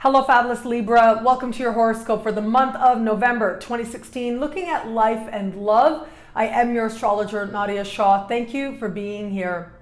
Hello, Fabulous Libra. Welcome to your horoscope for the month of November 2016, looking at life and love. I am your astrologer, Nadiya Shah. Thank you for being here.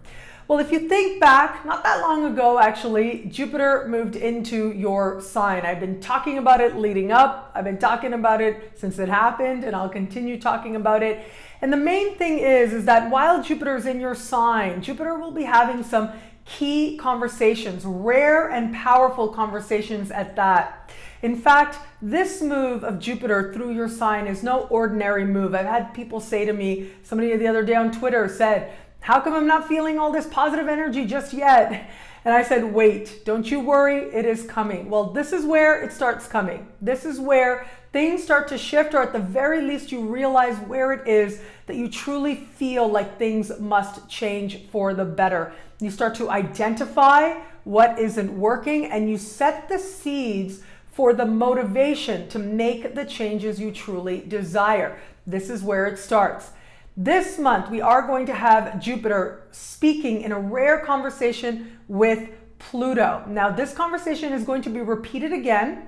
Well, if you think back, not that long ago, actually, Jupiter moved into your sign. I've been talking about it leading up. I've been talking about it since it happened, and I'll continue talking about it. And the main thing is that while Jupiter is in your sign, Jupiter will be having some key conversations, rare and powerful conversations at that. In fact, this move of Jupiter through your sign is no ordinary move. I've had people say to me, somebody the other day on Twitter said, "How come I'm not feeling all this positive energy just yet?" And I said, wait, don't you worry, it is coming. Well, this is where it starts coming. This is where things start to shift, or at the very least you realize where it is that you truly feel like things must change for the better. You start to identify what isn't working, and you set the seeds for the motivation to make the changes you truly desire. This is where it starts. This month, we are going to have Jupiter speaking in a rare conversation with Pluto. Now, this conversation is going to be repeated again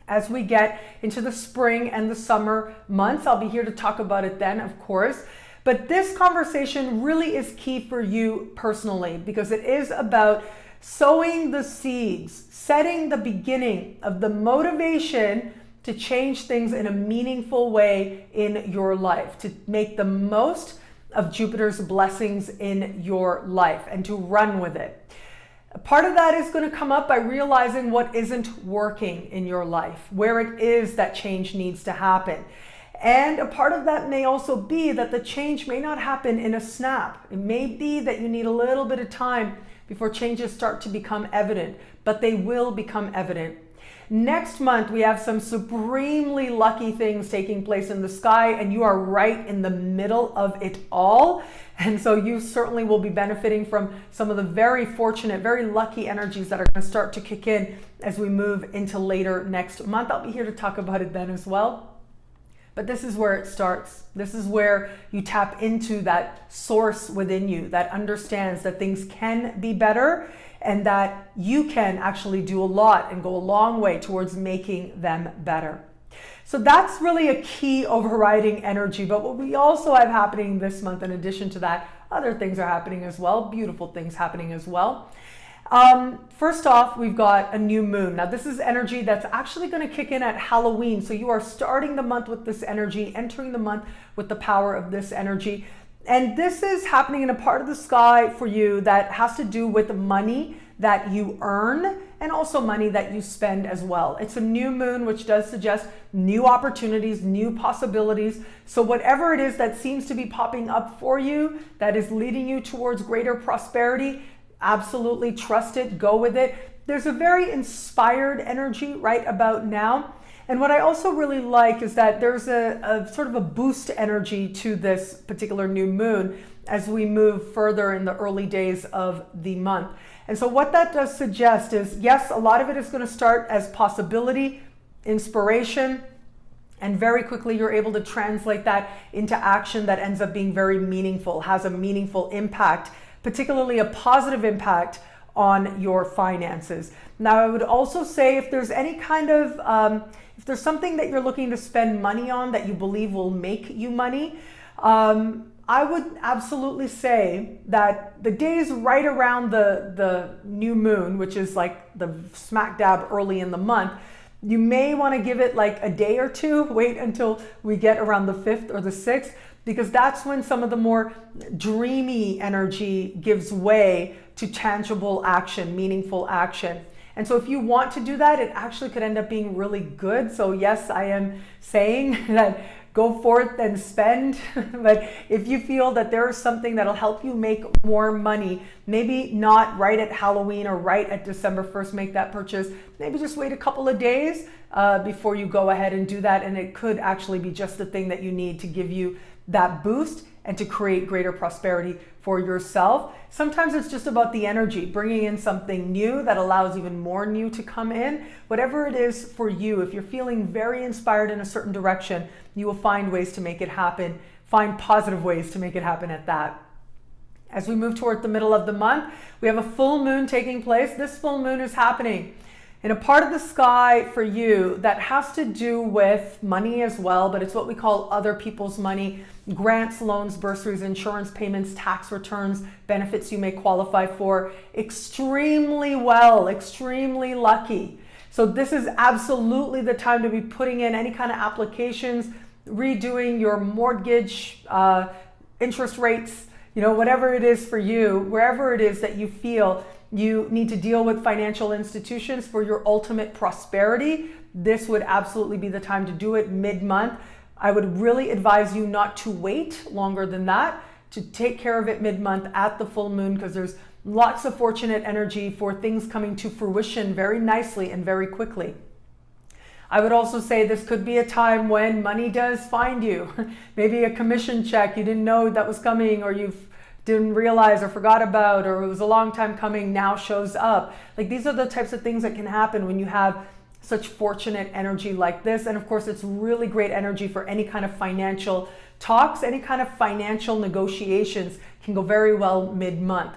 as we get into the spring and the summer months. I'll be here to talk about it then, of course. But this conversation really is key for you personally, because it is about sowing the seeds, setting the beginning of the motivation to change things in a meaningful way in your life, to make the most of Jupiter's blessings in your life and to run with it. A part of that is going to come up by realizing what isn't working in your life, where it is that change needs to happen. And a part of that may also be that the change may not happen in a snap. It may be that you need a little bit of time before changes start to become evident, but they will become evident. Next month, we have some supremely lucky things taking place in the sky, and you are right in the middle of it all. And so you certainly will be benefiting from some of the very fortunate, very lucky energies that are going to start to kick in as we move into later next month. I'll be here to talk about it then as well. But this is where it starts. This is where you tap into that source within you that understands that things can be better and that you can actually do a lot and go a long way towards making them better. So that's really a key overriding energy. But what we also have happening this month, in addition to that, other things are happening as well, beautiful things happening as well. First off, we've got a new moon. Now, this is energy that's actually going to kick in at Halloween. So you are starting the month with this energy, entering the month with the power of this energy. And this is happening in a part of the sky for you that has to do with money that you earn and also money that you spend as well. It's a new moon, which does suggest new opportunities, new possibilities. So whatever it is that seems to be popping up for you, that is leading you towards greater prosperity, absolutely trust it, go with it. There's a very inspired energy right about now. And what I also really like is that there's a sort of a boost energy to this particular new moon as we move further in the early days of the month. And so what that does suggest is, yes, a lot of it is going to start as possibility, inspiration, and very quickly you're able to translate that into action that ends up being very meaningful, has a meaningful impact, particularly a positive impact on your finances. Now, I would also say if there's any kind of, if there's something that you're looking to spend money on that you believe will make you money, I would absolutely say that the days right around the new moon, which is like the smack dab early in the month, you may want to give it like a day or two, wait until we get around the 5th or the 6th, because that's when some of the more dreamy energy gives way to tangible action, meaningful action. And so if you want to do that, it actually could end up being really good. So yes, I am saying that go forth and spend. But if you feel that there is something that'll help you make more money, maybe not right at Halloween or right at December 1st, make that purchase. Maybe just wait a couple of days before you go ahead and do that. And it could actually be just the thing that you need to give you that boost and to create greater prosperity for yourself. Sometimes it's just about the energy, bringing in something new that allows even more new to come in. Whatever it is for you, if you're feeling very inspired in a certain direction, you will find ways to make it happen, find positive ways to make it happen at that. As we move toward the middle of the month, we have a full moon taking place. This full moon is happening in a part of the sky for you that has to do with money as well, but it's what we call other people's money, grants, loans, bursaries, insurance payments, tax returns, benefits you may qualify for. Extremely well, extremely lucky. So this is absolutely the time to be putting in any kind of applications, redoing your mortgage, interest rates, whatever it is for you, wherever it is that you feel you need to deal with financial institutions for your ultimate prosperity. This would absolutely be the time to do it mid-month. I would really advise you not to wait longer than that, to take care of it mid-month at the full moon, because there's lots of fortunate energy for things coming to fruition very nicely and very quickly. I would also say this could be a time when money does find you. Maybe a commission check you didn't know that was coming, or you didn't realize or forgot about, or it was a long time coming, now shows up. Like, these are the types of things that can happen when you have such fortunate energy like this. And of course, it's really great energy for any kind of financial talks, any kind of financial negotiations can go very well mid-month.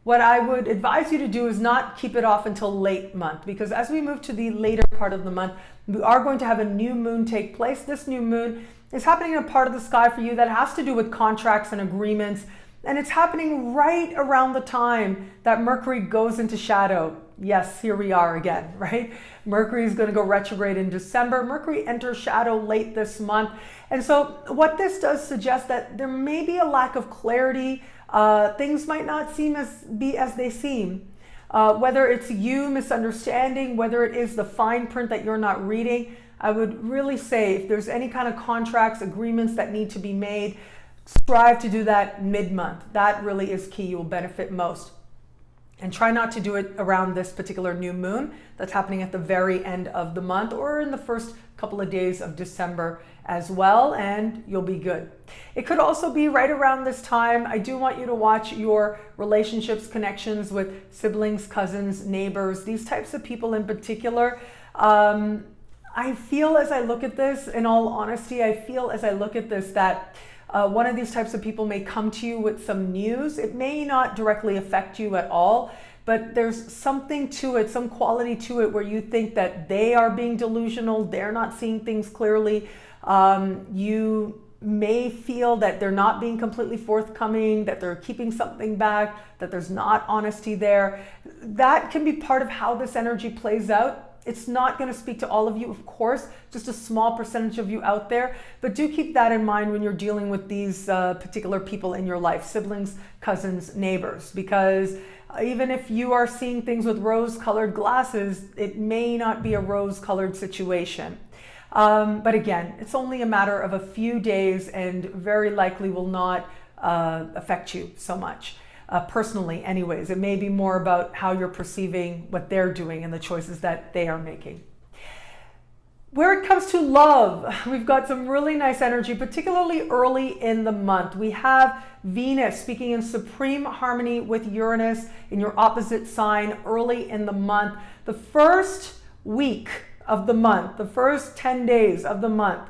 What I would advise you to do is not keep it off until late month, because as we move to the later part of the month, we are going to have a new moon take place. This new moon is happening in a part of the sky for you that has to do with contracts and agreements. And it's happening right around the time that Mercury goes into shadow. Yes, here we are again, right? Mercury is going to go retrograde in December. Mercury enters shadow late this month. And so what this does suggest that there may be a lack of clarity. Things might not be as they seem. Whether it's you misunderstanding, whether it is the fine print that you're not reading, I would really say if there's any kind of contracts, agreements that need to be made, strive to do that mid-month. That really is key. You will benefit most. And try not to do it around this particular new moon that's happening at the very end of the month or in the first couple of days of December as well, and you'll be good. It could also be right around this time. I do want you to watch your relationships, connections with siblings, cousins, neighbors, these types of people in particular. I feel as I look at this, in all honesty, that one of these types of people may come to you with some news. It may not directly affect you at all, but there's something to it, some quality to it where you think that they are being delusional, they're not seeing things clearly. You may feel that they're not being completely forthcoming, that they're keeping something back, that there's not honesty there. That can be part of how this energy plays out. It's not going to speak to all of you, of course, just a small percentage of you out there. But do keep that in mind when you're dealing with these particular people in your life, siblings, cousins, neighbors, because even if you are seeing things with rose-colored glasses, it may not be a rose-colored situation. But again, it's only a matter of a few days and very likely will not affect you so much. Personally anyways. It may be more about how you're perceiving what they're doing and the choices that they are making. Where it comes to love, we've got some really nice energy, particularly early in the month. We have Venus speaking in supreme harmony with Uranus in your opposite sign early in the month. The first week of the month, the first 10 days of the month,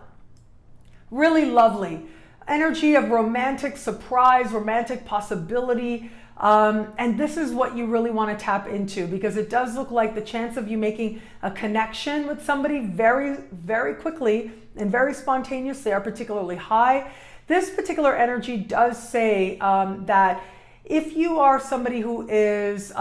really lovely. Energy of romantic surprise, romantic possibility. And this is what you really want to tap into, because it does look like the chance of you making a connection with somebody very, very quickly and very spontaneously are particularly high. This particular energy does say that if you are somebody who is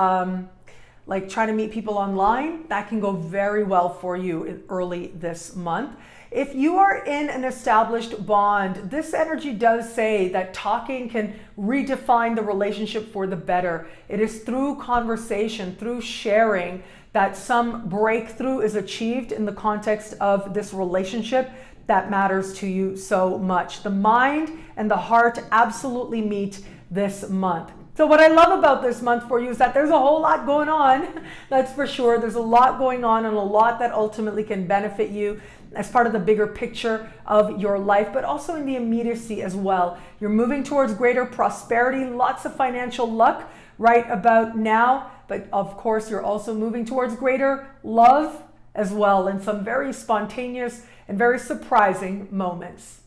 like trying to meet people online, that can go very well for you early this month. If you are in an established bond, this energy does say that talking can redefine the relationship for the better. It is through conversation, through sharing, that some breakthrough is achieved in the context of this relationship that matters to you so much. The mind and the heart absolutely meet this month. So what I love about this month for you is that there's a whole lot going on, that's for sure. There's a lot going on and a lot that ultimately can benefit you as part of the bigger picture of your life, but also in the immediacy as well. You're moving towards greater prosperity, lots of financial luck right about now, but of course you're also moving towards greater love as well, and some very spontaneous and very surprising moments.